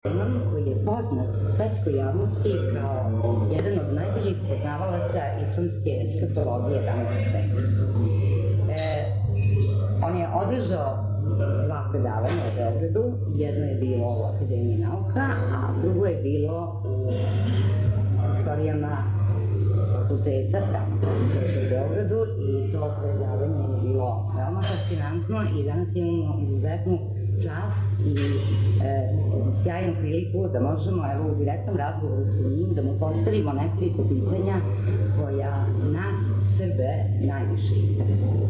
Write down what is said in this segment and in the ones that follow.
Koji je poznat svetskoj javnosti kao jedan od najboljih poznavalaca islamske eschatologije danas u svetu. On je održao dva predavanja u Belgradu, jedno je bilo u Akademiji nauka, a drugo je bilo u istorijama fakulteta, tamo u Belgradu, i to predavanje je bilo veoma fascinantno i danas imamo izuzetnu čast i sjajnu priliku da možemo u direktnom razgovoru sa njim da mu postavimo nekoliko pitanja koja nas Srbe najviše interesuju.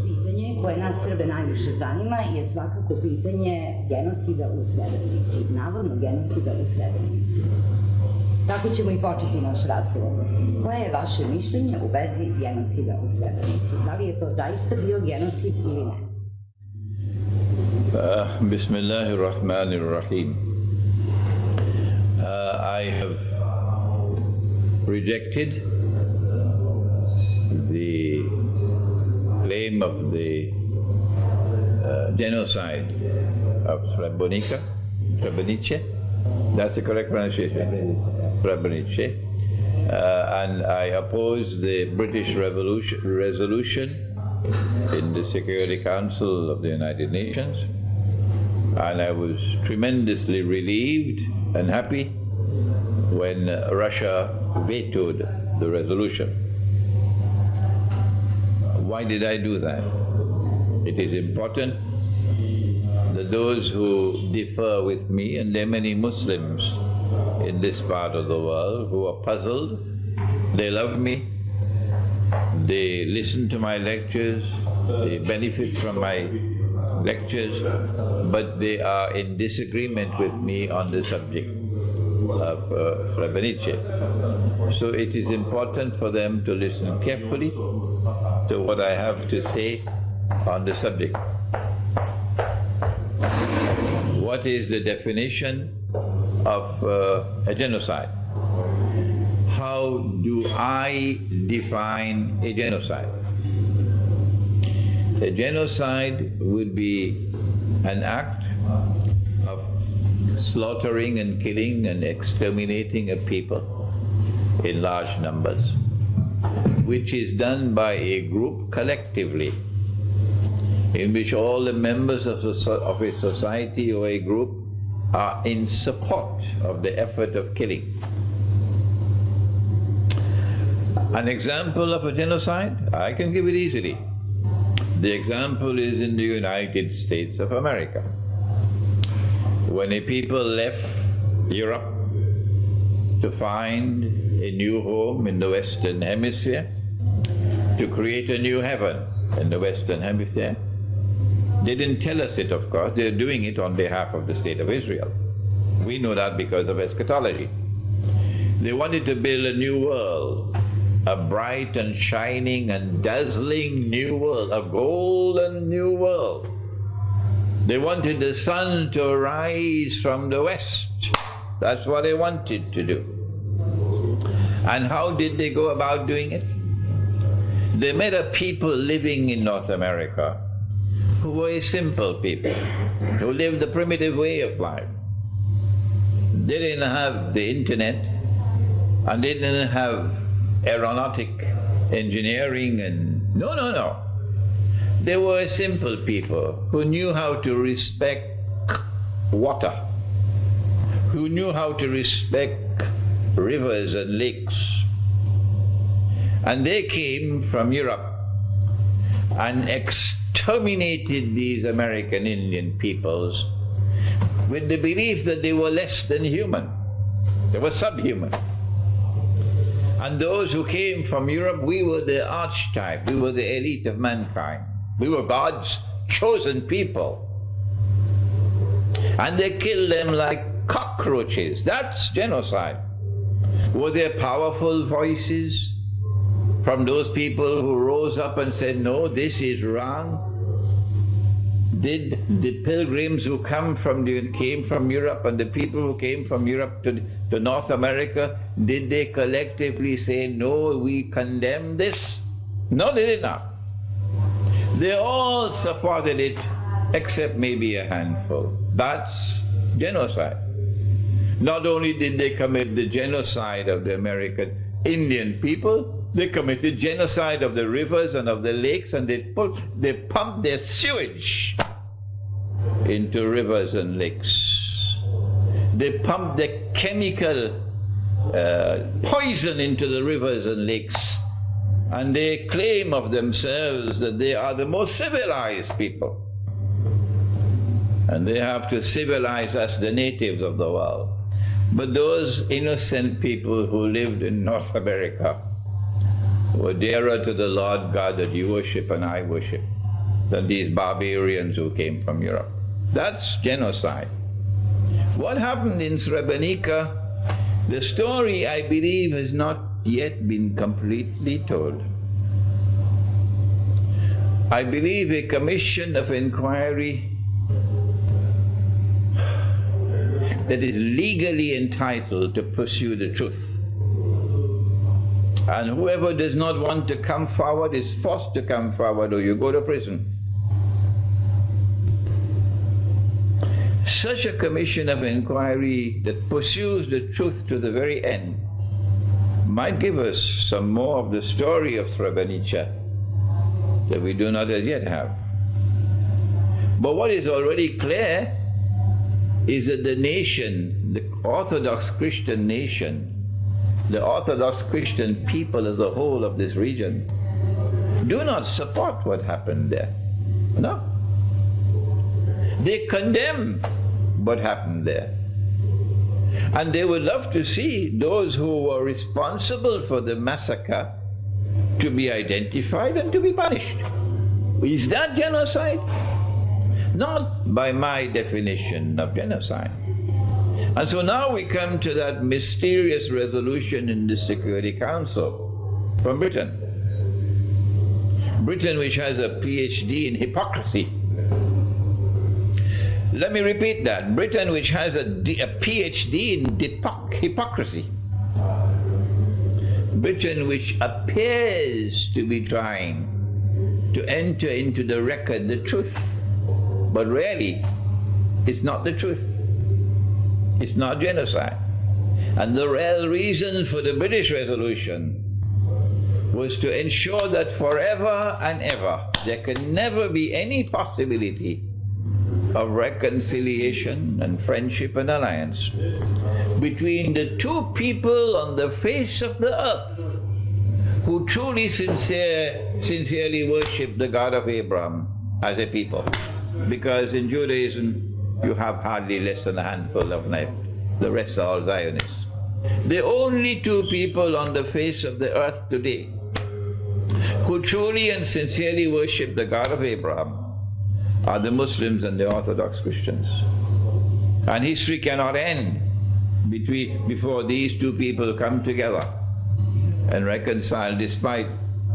Pitanje koje nas Srbe najviše zanima je svakako pitanje genocida u Srebrenici, navodno genocida u Srebrenici. Tako ćemo i početi naš razgovor. Koje je vaše mišljenje u vezi genocida u Srebrenici? Da li je to zaista bio genocid ili ne? Bismillahirrahmanirrahim. I have rejected the claim of the genocide of Srebrenica. That's the correct pronunciation? Srebrenica. And I oppose the British resolution in the Security Council of the United Nations, and I was tremendously relieved and happy when Russia vetoed the resolution. Why did I do that? It is important that those who differ with me, and there are many Muslims in this part of the world who are puzzled, they love me, they listen to my lectures, they benefit from my lectures, but they are in disagreement with me on the subject of Srebrenica. So it is important for them to listen carefully to what I have to say on the subject. What is the definition of a genocide? How do I define a genocide? A genocide would be an act of slaughtering and killing and exterminating a people in large numbers, which is done by a group collectively, in which all the members of a society or a group are in support of the effort of killing. An example of a genocide, I can give it easily. The example is in the United States of America. When a people left Europe to find a new home in the Western Hemisphere, to create a new heaven in the Western Hemisphere, they didn't tell us it, of course. They're doing it on behalf of the State of Israel. We know that because of eschatology. They wanted to build a new world, a bright and shining and dazzling new world, a golden new world. They wanted the sun to rise from the west. That's what they wanted to do. And how did they go about doing it? They met a people living in North America who were simple people, who lived the primitive way of life. They didn't have the internet, and they didn't have aeronautic engineering and no. They were simple people who knew how to respect water, who knew how to respect rivers and lakes. And they came from Europe and exterminated these American Indian peoples with the belief that they were less than human. They were subhuman. And those who came from Europe, we were the archetype, we were the elite of mankind. We were God's chosen people. And they killed them like cockroaches. That's genocide. Were there powerful voices from those people who rose up and said, no, this is wrong? Did the pilgrims who came from Europe and the people who came from Europe to North America, did they collectively say, no, we condemn this? No, they did not. They all supported it except maybe a handful. That's genocide. Not only did they commit the genocide of the American Indian people, they committed genocide of the rivers and of the lakes, and they pumped their sewage into rivers and lakes. They pumped their chemical poison into the rivers and lakes. And they claim of themselves that they are the most civilized people. And they have to civilize us, the natives of the world. But those innocent people who lived in North America were dearer to the Lord God that you worship and I worship than these barbarians who came from Europe. That's genocide. What happened in Srebrenica, the story, I believe, has not yet been completely told. I believe a commission of inquiry that is legally entitled to pursue the truth. And whoever does not want to come forward is forced to come forward, or you go to prison. Such a commission of inquiry that pursues the truth to the very end might give us some more of the story of Srebrenica that we do not as yet have. But what is already clear is that the nation, the Orthodox Christian nation, the Orthodox Christian people as a whole of this region, do not support what happened there. No. They condemn what happened there. And they would love to see those who were responsible for the massacre to be identified and to be punished. Is that genocide? Not by my definition of genocide. And so now we come to that mysterious resolution in the Security Council from Britain. Britain, which has a PhD in hypocrisy. Let me repeat that. Britain, which has a PhD in hypocrisy. Britain, which appears to be trying to enter into the record the truth, but really it's not the truth. It's not genocide. And the real reason for the British resolution was to ensure that forever and ever there can never be any possibility of reconciliation and friendship and alliance between the two people on the face of the earth who truly sincerely worship the God of Abraham as a people. Because in Judaism you have hardly less than a handful of left. The rest are all Zionists. The only two people on the face of the earth today who truly and sincerely worship the God of Abraham are the Muslims and the Orthodox Christians. And history cannot end before these two people come together and reconcile, despite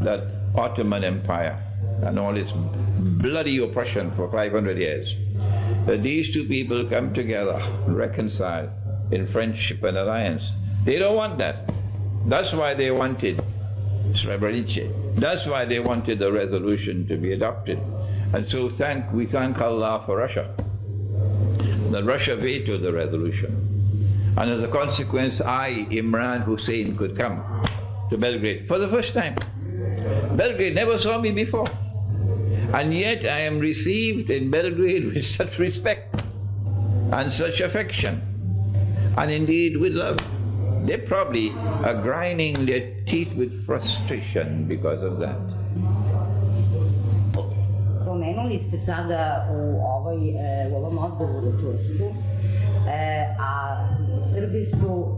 that Ottoman Empire and all its bloody oppression for 500 years. That these two people come together and reconcile in friendship and alliance. They don't want that. That's why they wanted Srebrenica. That's why they wanted the resolution to be adopted. And so we thank Allah for Russia, that Russia vetoed the resolution. And as a consequence, I, Imran Hosein, could come to Belgrade for the first time. Belgrade never saw me before. And yet I am received in Belgrade with such respect and such affection, and indeed with love. They probably are grinding their teeth with frustration because of that. Pomenuli ste sada u ovom odgovoru Tursku, a Srbi su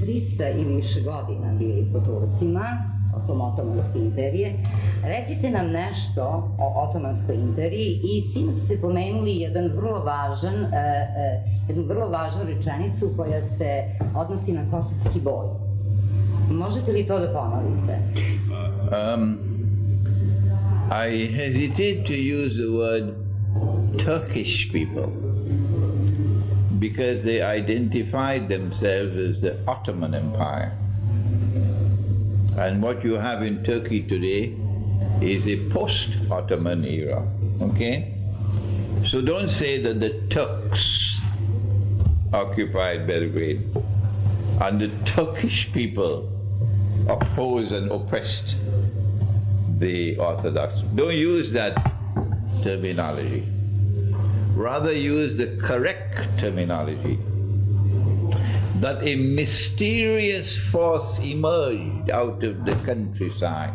300 i više godina bili pod Turcima, tokom Otomanske imperije. Recite nam nešto o Otomanskoj imperiji i sinoć ste pomenuli jednu vrlo važnu rečenicu koja se odnosi na kosovski boj. Možete li to da ponovite? I hesitate to use the word Turkish people because they identified themselves as the Ottoman Empire. And what you have in Turkey today is a post-Ottoman era, okay? So don't say that the Turks occupied Belgrade, and the Turkish people opposed and oppressed the Orthodox. Don't use that terminology. Rather use the correct terminology. That a mysterious force emerged out of the countryside.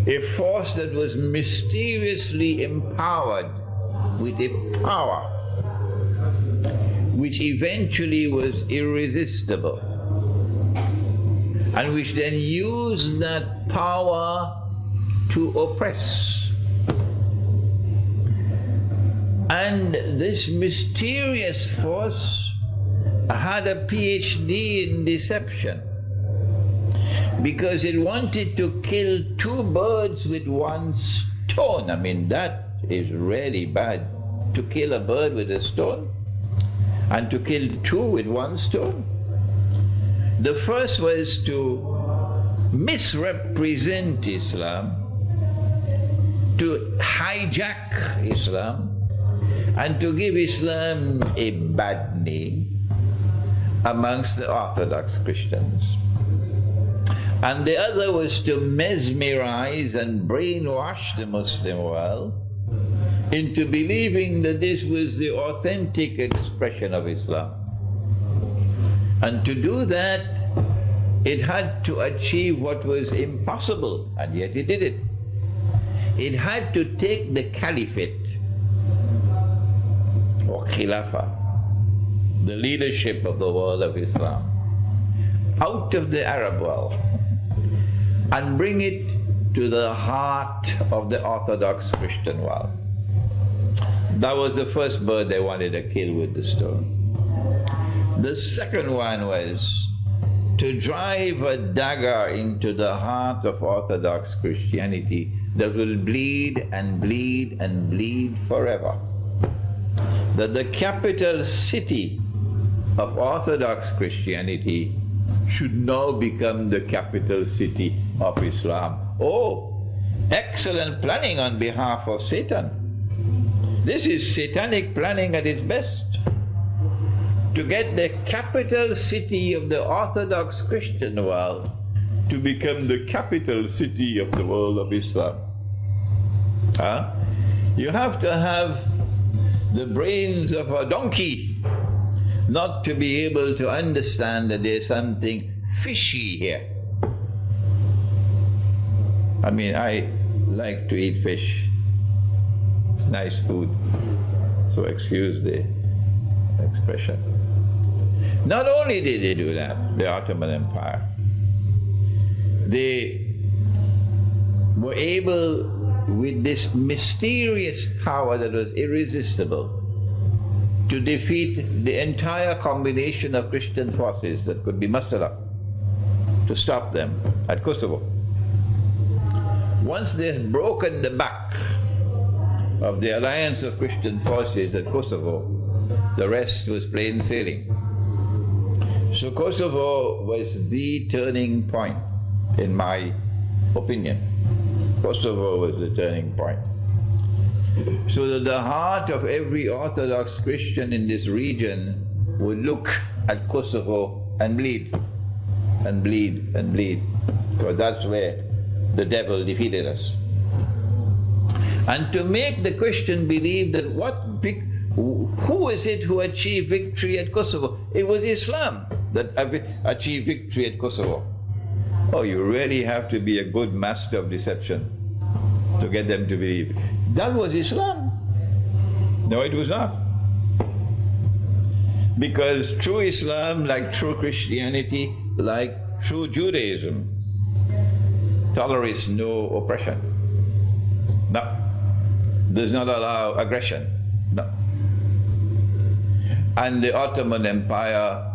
A force that was mysteriously empowered with a power which eventually was irresistible, and which then used that power to oppress. And this mysterious force had a PhD in deception, because it wanted to kill two birds with one stone. I mean, that is really bad, to kill a bird with a stone, and to kill two with one stone. The first was to misrepresent Islam, to hijack Islam, and to give Islam a bad name amongst the Orthodox Christians. And the other was to mesmerize and brainwash the Muslim world into believing that this was the authentic expression of Islam. And to do that, it had to achieve what was impossible, and yet it did it. It had to take the caliphate, or khilafah, the leadership of the world of Islam, out of the Arab world and bring it to the heart of the Orthodox Christian world. That was the first bird they wanted to kill with the stone. The second one was to drive a dagger into the heart of Orthodox Christianity that will bleed and bleed and bleed forever. That the capital city of Orthodox Christianity should now become the capital city of Islam. Oh, excellent planning on behalf of Satan. This is satanic planning at its best. To get the capital city of the Orthodox Christian world to become the capital city of the world of Islam. You have to have the brains of a donkey not to be able to understand that there's something fishy here. I mean, I like to eat fish. It's nice food, so excuse the expression. Not only did they do that, the Ottoman Empire, they were able, with this mysterious power that was irresistible, to defeat the entire combination of Christian forces that could be mustered up to stop them at Kosovo. Once they had broken the back of the alliance of Christian forces at Kosovo, the rest was plain sailing. So Kosovo was the turning point, in my opinion. Kosovo was the turning point. So that the heart of every Orthodox Christian in this region would look at Kosovo and bleed, and bleed, and bleed. Because that's where the devil defeated us. And to make the Christian believe that who is it who achieved victory at Kosovo? It was Islam that achieved victory at Kosovo. Oh, you really have to be a good master of deception to get them to believe. That was Islam. No, it was not. Because true Islam, like true Christianity, like true Judaism, tolerates no oppression. No. Does not allow aggression. No. And the Ottoman Empire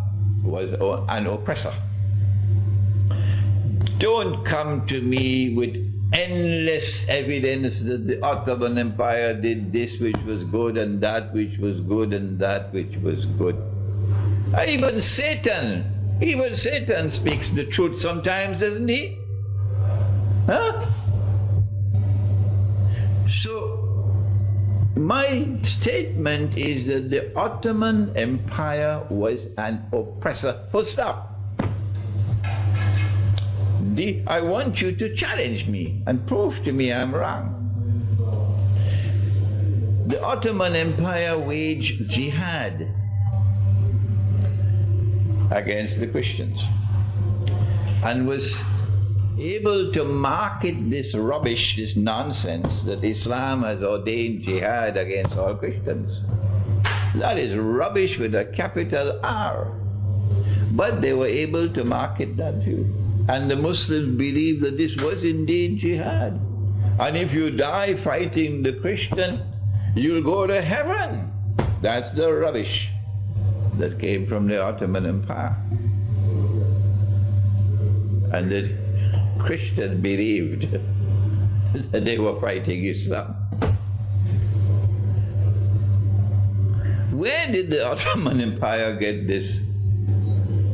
was an oppressor. Don't come to me with endless evidence that the Ottoman Empire did this which was good, and that which was good, and that which was good. Even Satan speaks the truth sometimes, doesn't he? Huh? So, My statement is that the Ottoman Empire was an oppressor. Full stop. I want you to challenge me and prove to me I'm wrong. The Ottoman Empire waged jihad against the Christians and was able to market this rubbish, this nonsense that Islam has ordained jihad against all Christians. That is rubbish with a capital R. But they were able to market that view. And the Muslims believed that this was indeed jihad. And if you die fighting the Christian, you'll go to heaven. That's the rubbish that came from the Ottoman Empire. And the Christians believed that they were fighting Islam. Where did the Ottoman Empire get this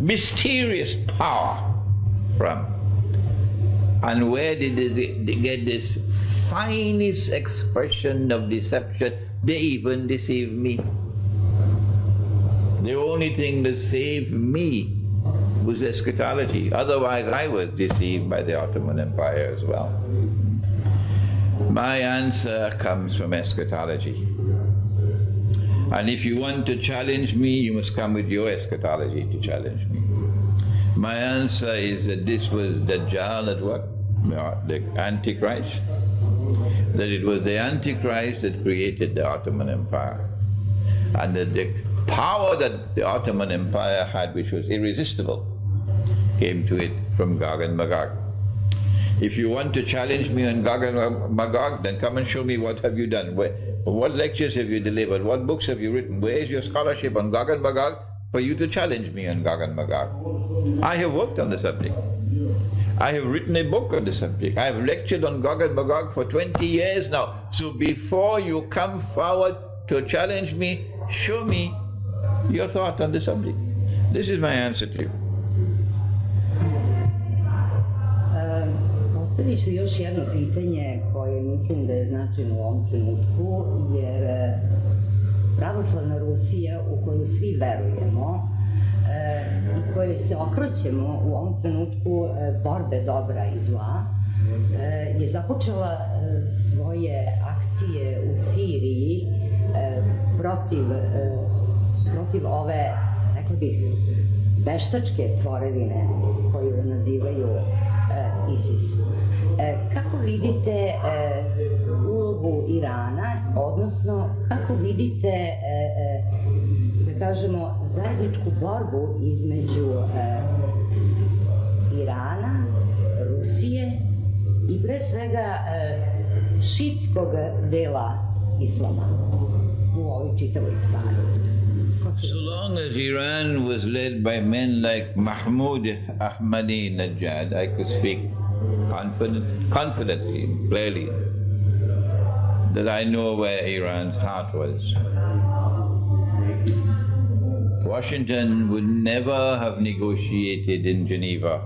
mysterious power from? And where did they get this finest expression of deception? They even deceived me. The only thing that saved me was eschatology. Otherwise I was deceived by the Ottoman Empire as well. My answer comes from eschatology. And if you want to challenge me, you must come with your eschatology to challenge me. My answer is that this was Dajjal at work, the Antichrist, that it was the Antichrist that created the Ottoman Empire, and that the power that the Ottoman Empire had, which was irresistible, came to it from Gog and Magog. If you want to challenge me on Gog and Magog, then come and show me what have you done. What lectures have you delivered? What books have you written? Where is your scholarship on Gog and Magog for you to challenge me on Gog and Magog? I have worked on the subject. I have written a book on the subject. I have lectured on Gog and Magog for 20 years now. So before you come forward to challenge me, show me your thought on the subject. This is my answer to you. Postavit ću još jedno pitanje koje mislim da je značajno u ovom trenutku, jer pravoslavna Rusija u koju svi verujemo i kojoj se okrećemo u ovom trenutku borbe dobra i zla, je započela svoje akcije u Siriji protiv ove, rekla bih, veštačke tvorevine koju nazivaju ISIS. Kako vidite ulogu Irana, odnosno kako vidite, da kažemo, zajedničku borbu između Irana, Rusije i pre svega šiitskog dela islama u ovoj čitavoj stvari? So long as Iran was led by men like Mahmoud Ahmadinejad, I could speak confidently, clearly, that I know where Iran's heart was. Washington would never have negotiated in Geneva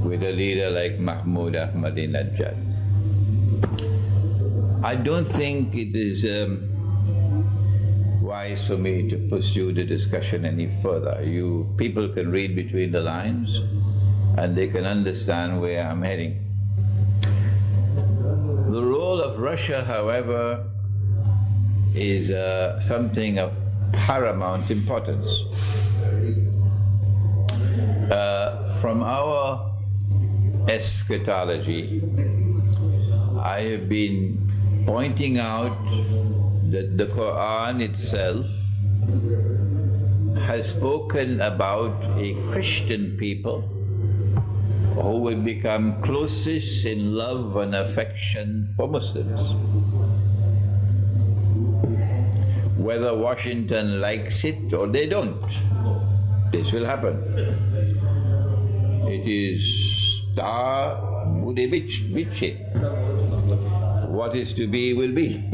with a leader like Mahmoud Ahmadinejad. I don't think it is wise for me to pursue the discussion any further. You people can read between the lines and they can understand where I'm heading. The role of Russia, however, is something of paramount importance. From our eschatology, I have been pointing out that the Qur'an itself has spoken about a Christian people who will become closest in love and affection for Muslims. Whether Washington likes it or they don't, this will happen. It is star Budevici. What is to be will be.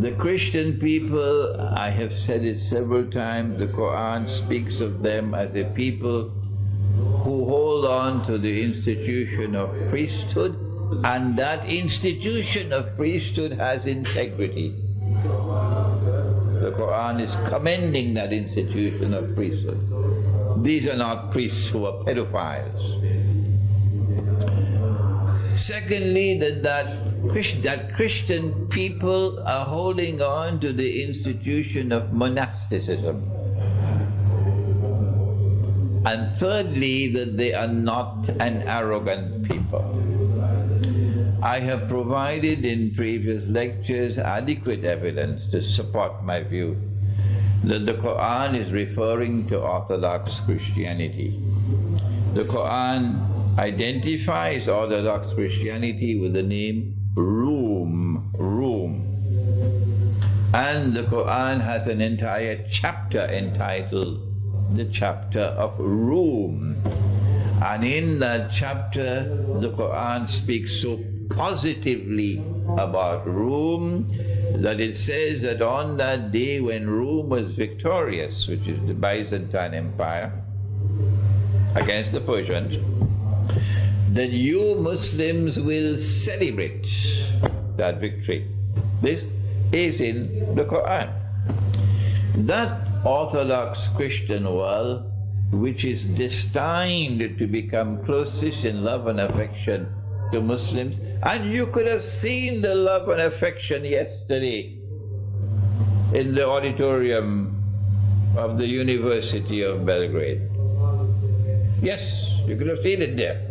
The Christian people, I have said it several times, the Qur'an speaks of them as a people who hold on to the institution of priesthood And that institution of priesthood has integrity. The Qur'an is commending that institution of priesthood. These are not priests who are pedophiles. Secondly, that Christian people are holding on to the institution of monasticism. And thirdly, that they are not an arrogant people. I have provided in previous lectures adequate evidence to support my view that the Qur'an is referring to Orthodox Christianity. The Qur'an identifies Orthodox Christianity with the name Rome. And the Qur'an has an entire chapter entitled the chapter of Rome. And in that chapter, the Qur'an speaks so positively about Rome that it says that on that day when Rome was victorious, which is the Byzantine Empire, against the Persians, that you Muslims will celebrate that victory. This is in the Qur'an. That Orthodox Christian world, which is destined to become closest in love and affection to Muslims, and you could have seen the love and affection yesterday in the auditorium of the University of Belgrade. Yes, you could have seen it there.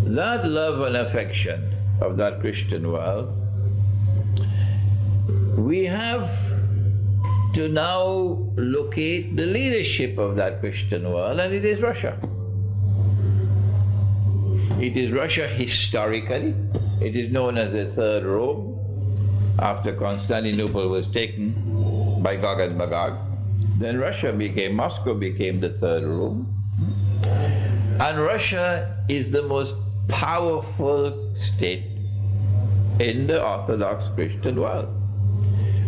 That love and affection of that Christian world, we have to now locate the leadership of that Christian world, and it is Russia. It is Russia historically. It is known as the Third Rome, after Constantinople was taken by Gog and Magog. Then Moscow became the Third Rome. And Russia is the most powerful state in the Orthodox Christian world.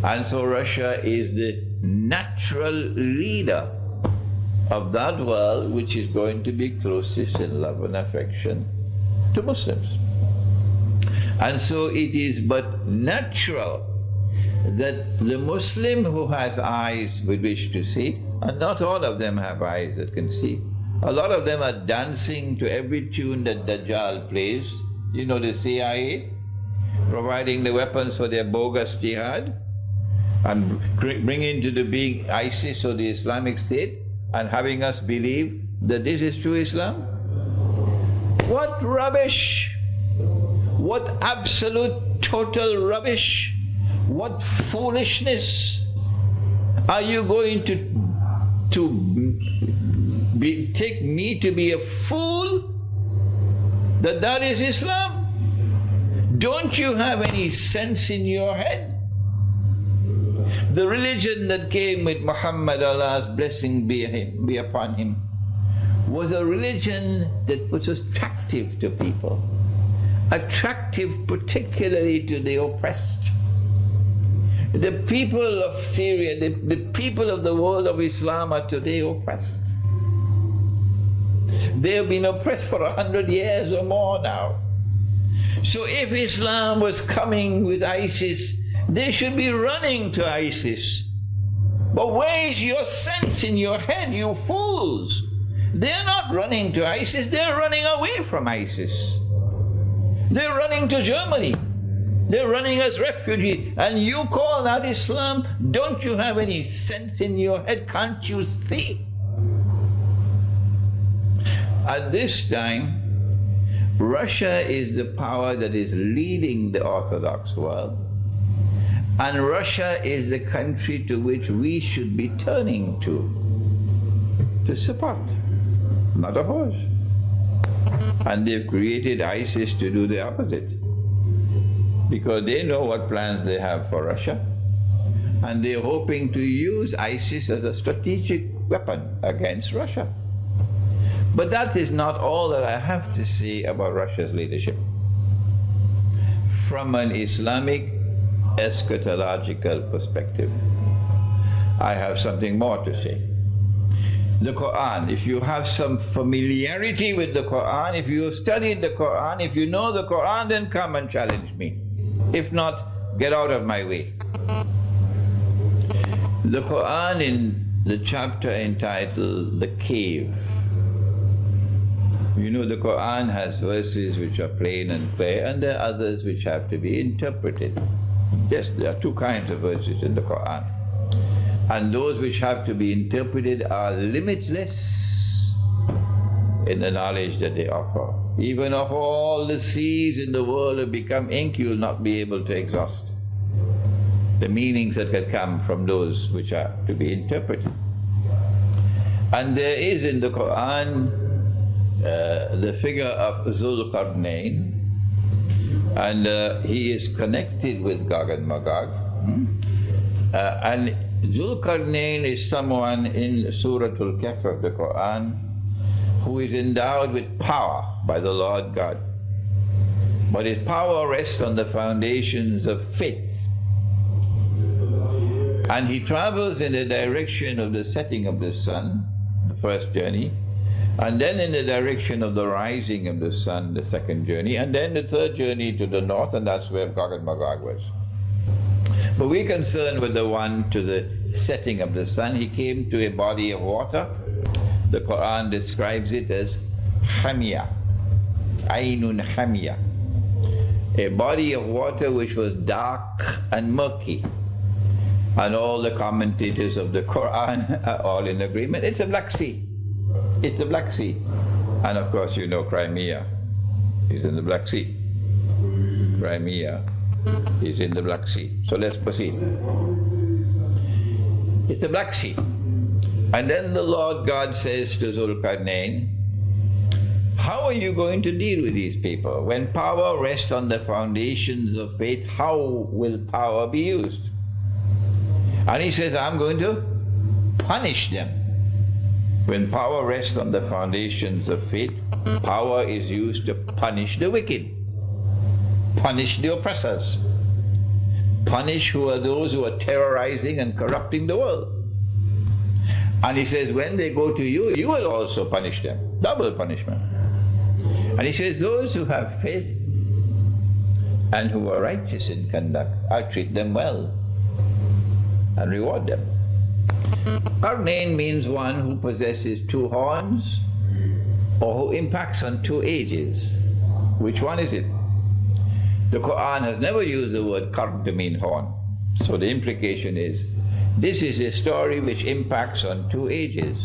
And so Russia is the natural leader of that world which is going to be closest in love and affection to Muslims. And so it is but natural that the Muslim who has eyes with which to see, and not all of them have eyes that can see, a lot of them are dancing to every tune that Dajjal plays. You know, the CIA providing the weapons for their bogus jihad and bringing to the being ISIS or the Islamic State and having us believe that this is true Islam. What rubbish! What absolute total rubbish! What foolishness! Are you going to take me to be a fool that is Islam? Don't you have any sense in your head? The religion that came with Muhammad, Allah's blessing be upon him, was a religion that was attractive to people, attractive particularly to the oppressed. The people of Syria, the people of the world of Islam are today oppressed. They have been oppressed for 100 years or more now. So if Islam was coming with ISIS, they should be running to ISIS. But where is your sense in your head, you fools? They're not running to ISIS, they're running away from ISIS. They're running to Germany. They're running as refugees. And you call that Islam? Don't you have any sense in your head? Can't you see? At this time, Russia is the power that is leading the Orthodox world. And Russia is the country to which we should be turning to support, not oppose. And they've created ISIS to do the opposite, because they know what plans they have for Russia, and they're hoping to use ISIS as a strategic weapon against Russia. But that is not all that I have to say about Russia's leadership. From an Islamic eschatological perspective, I have something more to say. the Qur'an, if you have some familiarity with the Qur'an, if you have studied the Qur'an, if you know the Qur'an, then come and challenge me. If not, get out of my way. The Qur'an in the chapter entitled The Cave. You know, the Qur'an has verses which are plain and clear, and there are others which have to be interpreted. Yes, there are two kinds of verses in the Qur'an. And those which have to be interpreted are limitless in the knowledge that they offer. Even if all the seas in the world have become ink, you will not be able to exhaust the meanings that can come from those which are to be interpreted. And there is in the Qur'an the figure of Zulqarnain, and he is connected with Gog and Magog. And Zulqarnain is someone in Surah Al-Kahf of the Qur'an who is endowed with power by the Lord God. But his power rests on the foundations of faith. And he travels in the direction of the setting of the sun, the first journey, and then in the direction of the rising of the sun, the second journey, and then the third journey to the north, and that's where Gog and Magog was. But we're concerned with the one to the setting of the sun. He came to a body of water. The Qur'an describes it as Hamia, Aynun Hamia, a body of water which was dark and murky. And all the commentators of the Qur'an are all in agreement. It's the Black Sea. It's the Black Sea. And of course you know Crimea is in the Black Sea. Crimea is in the Black Sea. So let's proceed. It's the Black Sea. And then the Lord God says to Zulqarnain, how are you going to deal with these people? When power rests on the foundations of faith, how will power be used? And he says, I'm going to punish them. When power rests on the foundations of faith, power is used to punish the wicked, punish the oppressors, punish who are those who are terrorizing and corrupting the world. And he says, when they go to you, you will also punish them, double punishment. And he says, those who have faith and who are righteous in conduct, I'll treat them well and reward them. Qarnain means one who possesses two horns or who impacts on two ages. Which one is it? The Qur'an has never used the word qarn to mean horn. So the implication is, this is a story which impacts on two ages.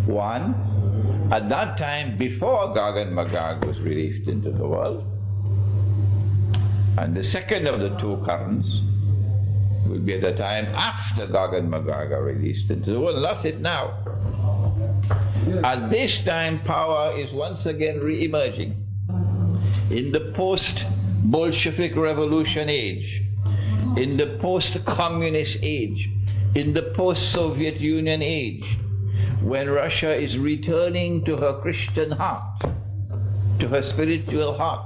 One, at that time before Gog and Magog was released into the world. And the second of the two qarns will be at the time after Gog and Magog are released into the world. And that's it now. At this time, power is once again re-emerging. In the post-Bolshevik revolution age, in the post-communist age, in the post-Soviet Union age, when Russia is returning to her Christian heart, to her spiritual heart,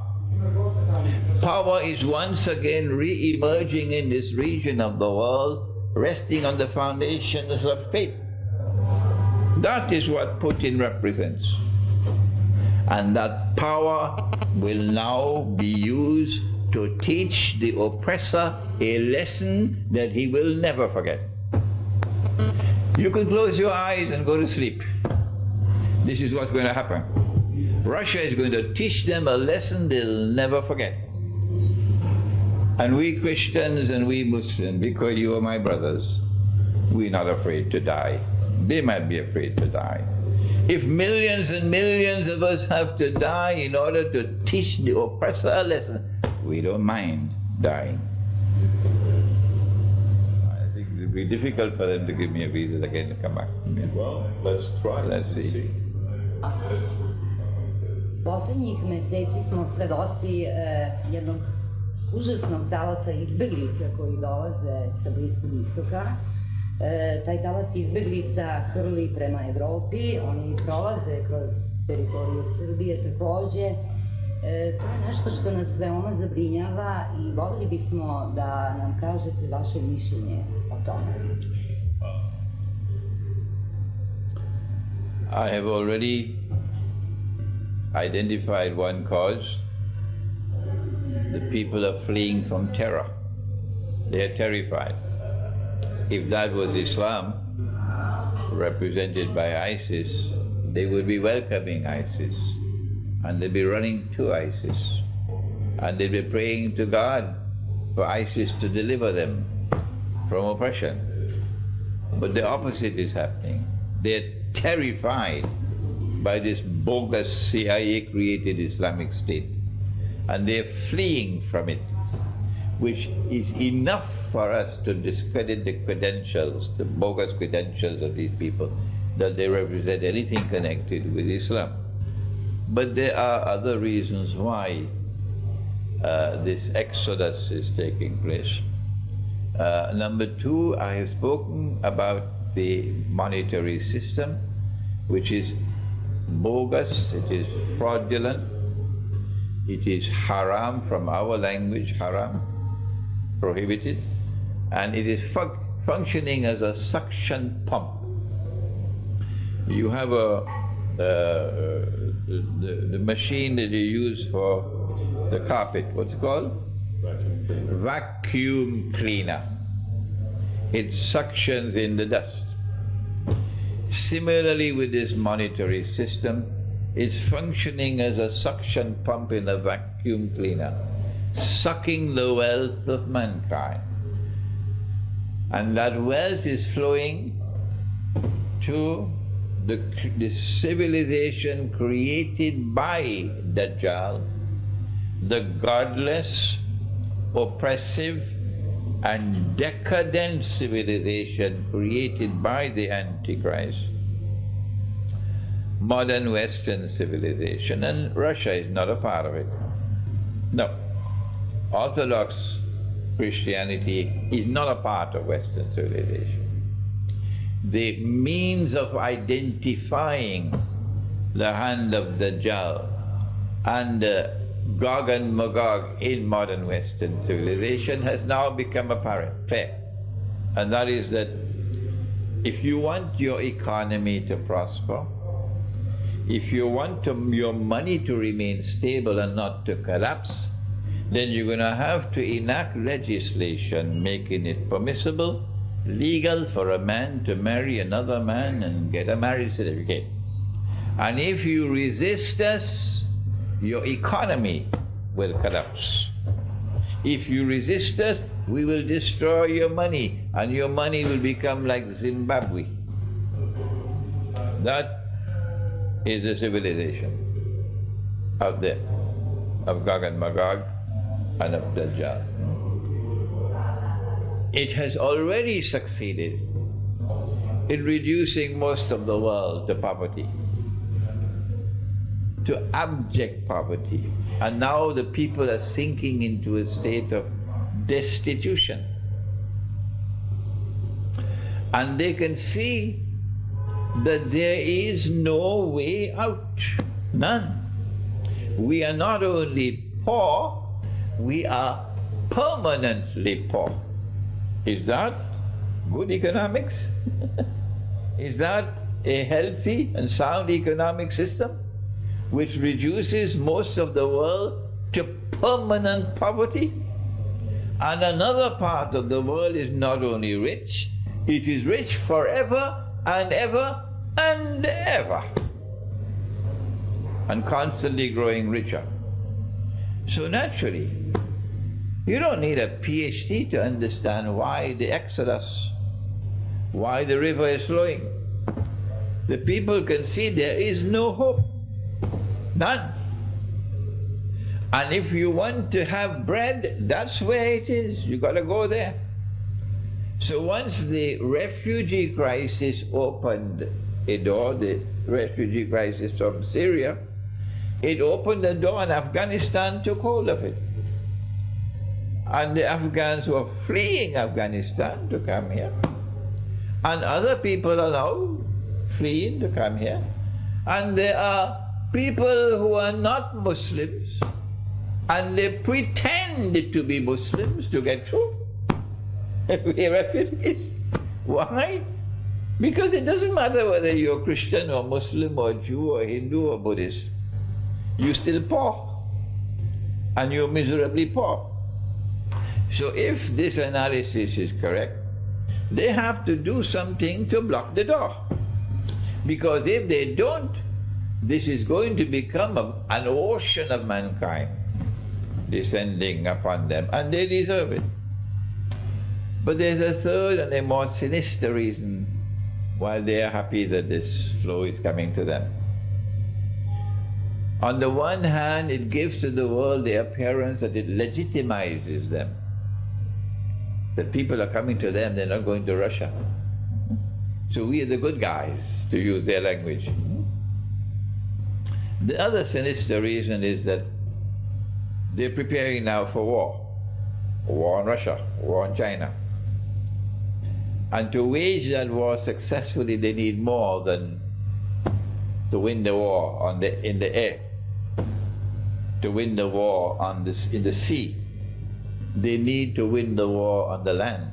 power is once again re-emerging in this region of the world, resting on the foundations of faith. That is what Putin represents. And that power will now be used to teach the oppressor a lesson that he will never forget. You can close your eyes and go to sleep. This is what's going to happen. Russia is going to teach them a lesson they'll never forget. And we Christians and we Muslims, because you are my brothers, we're not afraid to die. They might be afraid to die. If millions and millions of us have to die in order to teach the oppressor a lesson, we don't mind dying. I think it will be difficult for them to give me a visa again to come back. Well, let's try. Let's see. Posljednjih meseci smo svedoci jednog užasnog talasa izbeglica koji dolaze sa Bliskog istoka. Taj talas izbeglica hrli prema Evropi, oni prolaze kroz teritoriju Srbije takođe. To je nešto što nas veoma zabrinjava i voljeli bismo da nam kažete vaše mišljenje o tome. I have already identified one cause. The people are fleeing from terror. They are terrified. If that was Islam, represented by ISIS, they would be welcoming ISIS, and they'd be running to ISIS, and they'd be praying to God for ISIS to deliver them from oppression. But the opposite is happening. They're terrified by this bogus CIA-created Islamic State, and they're fleeing from it, which is enough for us to discredit the credentials, the bogus credentials of these people, that they represent anything connected with Islam. But there are other reasons why this exodus is taking place. Number two, I have spoken about the monetary system, which is bogus, it is fraudulent, it is haram from our language, haram, prohibited, and it is functioning as a suction pump. You have the machine that you use for the carpet, what's it called? Vacuum cleaner. It suctions in the dust. Similarly with this monetary system, it's functioning as a suction pump in a vacuum cleaner, sucking the wealth of mankind. And that wealth is flowing to the civilization created by Dajjal, the godless, oppressive, and decadent civilization created by the Antichrist, modern Western civilization, and Russia is not a part of it. No. Orthodox Christianity is not a part of Western civilization. The means of identifying the hand of Dajjal and Gog and Magog in modern Western civilization has now become apparent, clear. And that is that if you want your economy to prosper, if you want your money to remain stable and not to collapse, then you're going to have to enact legislation making it permissible, legal for a man to marry another man and get a marriage certificate. And if you resist us, your economy will collapse. If you resist us, we will destroy your money, and your money will become like Zimbabwe. That is the civilization out there, of Gog and Magog and of Dajjal. It has already succeeded in reducing most of the world to poverty, to abject poverty. And now the people are sinking into a state of destitution. And they can see that there is no way out, none. We are not only poor, we are permanently poor. Is that good economics? Is that a healthy and sound economic system which reduces most of the world to permanent poverty? And another part of the world is not only rich, it is rich forever and ever and ever, and constantly growing richer. So naturally, you don't need a PhD to understand why the exodus, why the river is flowing. The people can see there is no hope, none. And if you want to have bread, that's where it is. You got to go there. So once the refugee crisis opened a door, the refugee crisis from Syria, it opened the door and Afghanistan took hold of it. And the Afghans were fleeing Afghanistan to come here. And other people are now fleeing to come here. And there are people who are not Muslims, and they pretend to be Muslims to get through. We are refugees. Why? Because it doesn't matter whether you're Christian or Muslim or Jew or Hindu or Buddhist, you're still poor. And you're miserably poor. So if this analysis is correct, they have to do something to block the door. Because if they don't, this is going to become an ocean of mankind descending upon them, and they deserve it. But there's a third and a more sinister reason why they are happy that this flow is coming to them. On the one hand, it gives to the world the appearance that it legitimizes them. That people are coming to them, they're not going to Russia. So we are the good guys, to use their language. The other sinister reason is that they're preparing now for war. War on Russia, war on China. And to wage that war successfully, they need more than to win the war in the air, to win the war in the sea. They need to win the war on the land.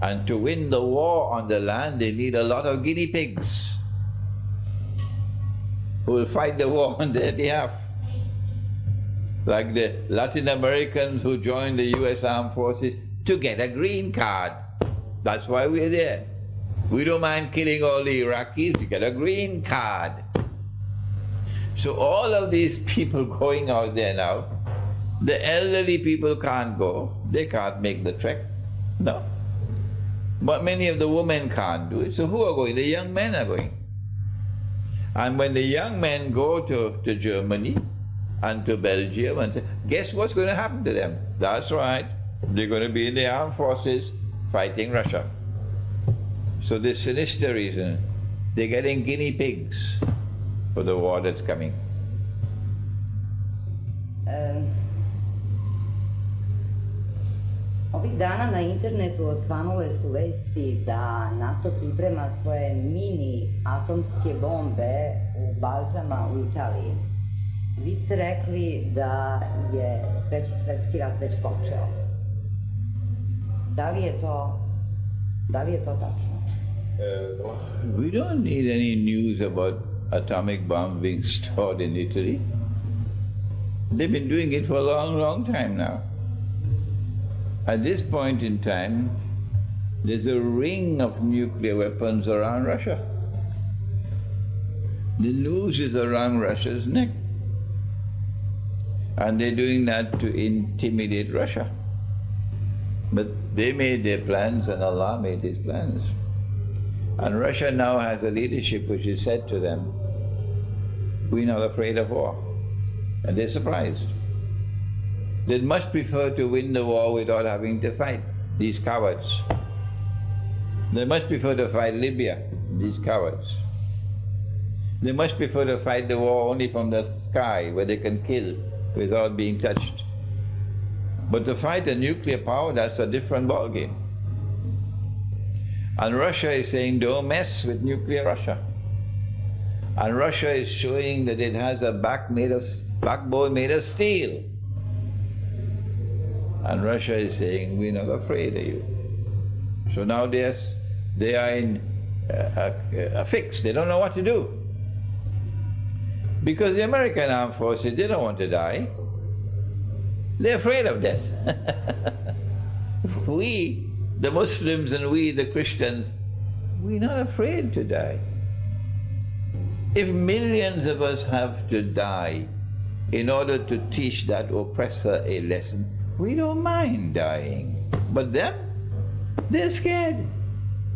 And to win the war on the land, they need a lot of guinea pigs who will fight the war on their behalf. Like the Latin Americans who joined the US Armed Forces to get a green card. That's why we're there. We don't mind killing all the Iraqis, we get a green card. So all of these people going out there now, the elderly people can't go, they can't make the trek, no. But many of the women can't do it, so who are going? The young men are going. And when the young men go to Germany and to Belgium and say, guess what's going to happen to them? That's right, they're going to be in the armed forces fighting Russia. So this sinister reason, they're getting guinea pigs for the war that's coming. Ovih dana na internetu osvanule su vesti da NATO priprema svoje mini atomske bombe u bazama u Italiji. Vi ste rekli da je Treći svjetski rat već počeo. Da li je to tačno? We don't need any news about atomic bombs being stored in Italy. They've been doing it for a long, long time now. At this point in time, there's a ring of nuclear weapons around Russia. The noose is around Russia's neck. And they're doing that to intimidate Russia. But they made their plans and Allah made His plans. And Russia now has a leadership which has said to them, we're not afraid of war. And they're surprised. They'd much prefer to win the war without having to fight, these cowards. They much prefer to fight Libya, these cowards. They much prefer to fight the war only from the sky, where they can kill without being touched. But to fight a nuclear power, that's a different ballgame. And Russia is saying, don't mess with nuclear Russia. And Russia is showing that it has a backbone made of steel. And Russia is saying, we're not afraid of you. So now they are in a fix. They don't know what to do. Because the American armed forces, they don't want to die. They're afraid of death. We, the Muslims, and we, the Christians, we're not afraid to die. If millions of us have to die in order to teach that oppressor a lesson, we don't mind dying. But them, they're scared.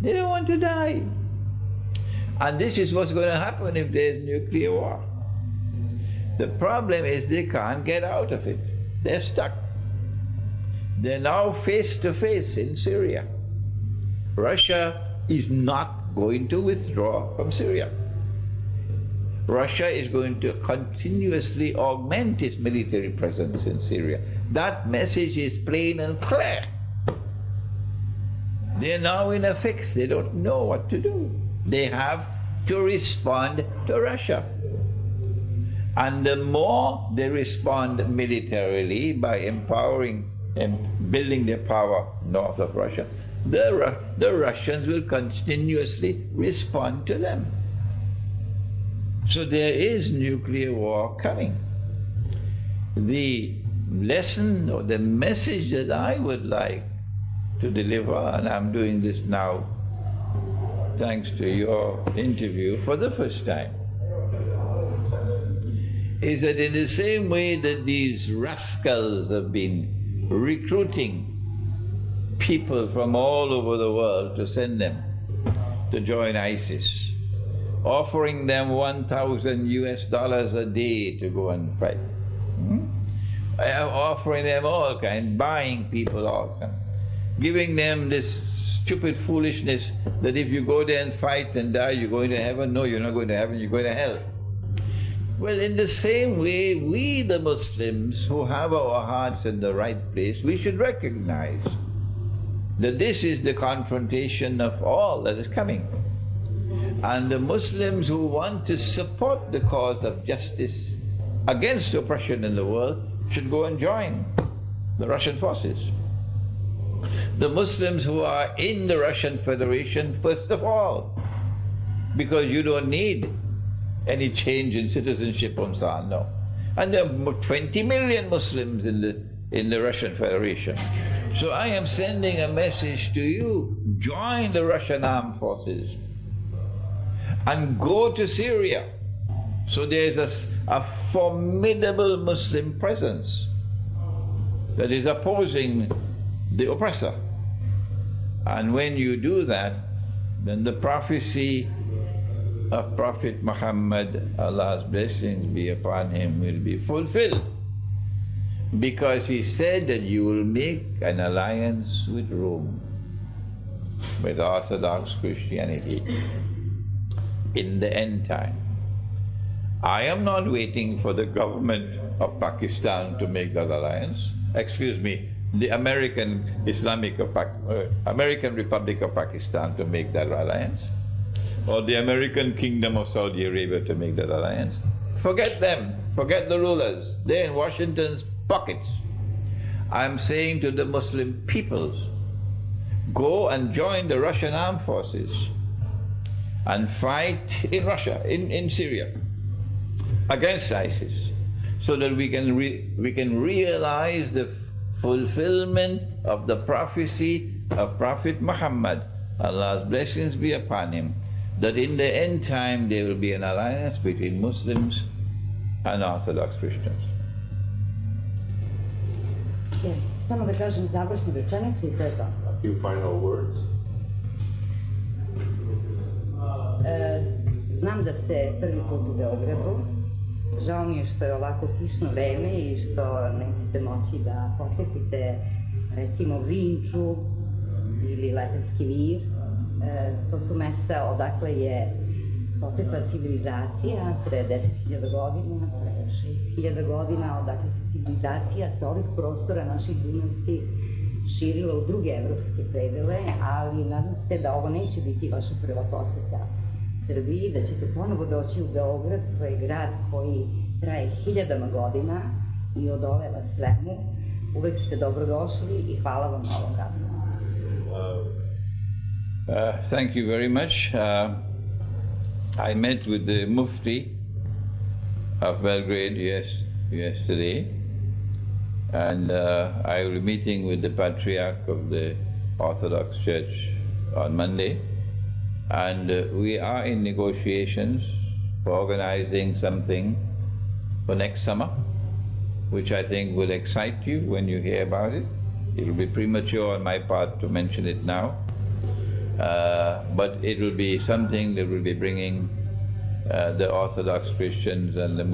They don't want to die. And this is what's going to happen if there's nuclear war. The problem is they can't get out of it. They're stuck. They're now face to face in Syria. Russia is not going to withdraw from Syria. Russia is going to continuously augment its military presence in Syria. That message is plain and clear. They're now in a fix. They don't know what to do. They have to respond to Russia. And the more they respond militarily by empowering and building their power north of Russia, the Russians will continuously respond to them. So there is nuclear war coming. The lesson or the message that I would like to deliver, and I'm doing this now thanks to your interview for the first time, is that in the same way that these rascals have been recruiting people from all over the world to send them to join ISIS, offering them $1,000 a day to go and fight, offering them all kinds, buying people all kinds, giving them this stupid foolishness that if you go there and fight and die, you're going to heaven. No, you're not going to heaven, you're going to hell. Well, in the same way, we the Muslims who have our hearts in the right place, we should recognize that this is the confrontation of all that is coming. And the Muslims who want to support the cause of justice against oppression in the world should go and join the Russian forces. The Muslims who are in the Russian Federation, first of all, because you don't need any change in citizenship and so on, no. And there are 20 million Muslims in the Russian Federation. So I am sending a message to you: join the Russian armed forces and go to Syria. So there's a formidable Muslim presence that is opposing the oppressor. And when you do that, then the prophecy of Prophet Muhammad, Allah's blessings be upon him, will be fulfilled. Because he said that you will make an alliance with Rome, with Orthodox Christianity, in the end time. I am not waiting for the government of Pakistan to make that alliance. Excuse me, the American Republic of Pakistan to make that alliance, or the American Kingdom of Saudi Arabia to make that alliance. Forget them, forget the rulers. They're in Washington's pockets. I'm saying to the Muslim peoples, go and join the Russian armed forces and fight in Russia, in Syria, against ISIS, so that we can realize the fulfillment of the prophecy of Prophet Muhammad, Allah's blessings be upon him, that in the end time there will be an alliance between Muslims and Orthodox Christians. Samo da kažem završnu rečenicu i to je to. A few final words. Znam da ste prvi put u Beogradu. Žao mi je što je ovako kišno vreme i što nećete moći da posjetite recimo Vinču ili Lepenski vir. To su mesta odakle je potekla civilizacija pre 10.000 godina, pre 6.000 godina, odakle se civilizacija sa ovih prostora naših dunavskih širila u druge evropske predele, ali nadam se da ovo neće biti vaša prva poseta Srbiji, da ćete ponovo doći u Beograd, to je grad koji traje 1000 godina i odoleva svemu. Uvek ste dobrodošli i hvala vam na ovom razgovoru. Thank you very much. I met with the Mufti of Belgrade yesterday, and I will be meeting with the Patriarch of the Orthodox Church on Monday, and we are in negotiations for organizing something for next summer, which I think will excite you when you hear about it. It will be premature on my part to mention it now. But it will be something that will be bringing the Orthodox Christians and the Muslims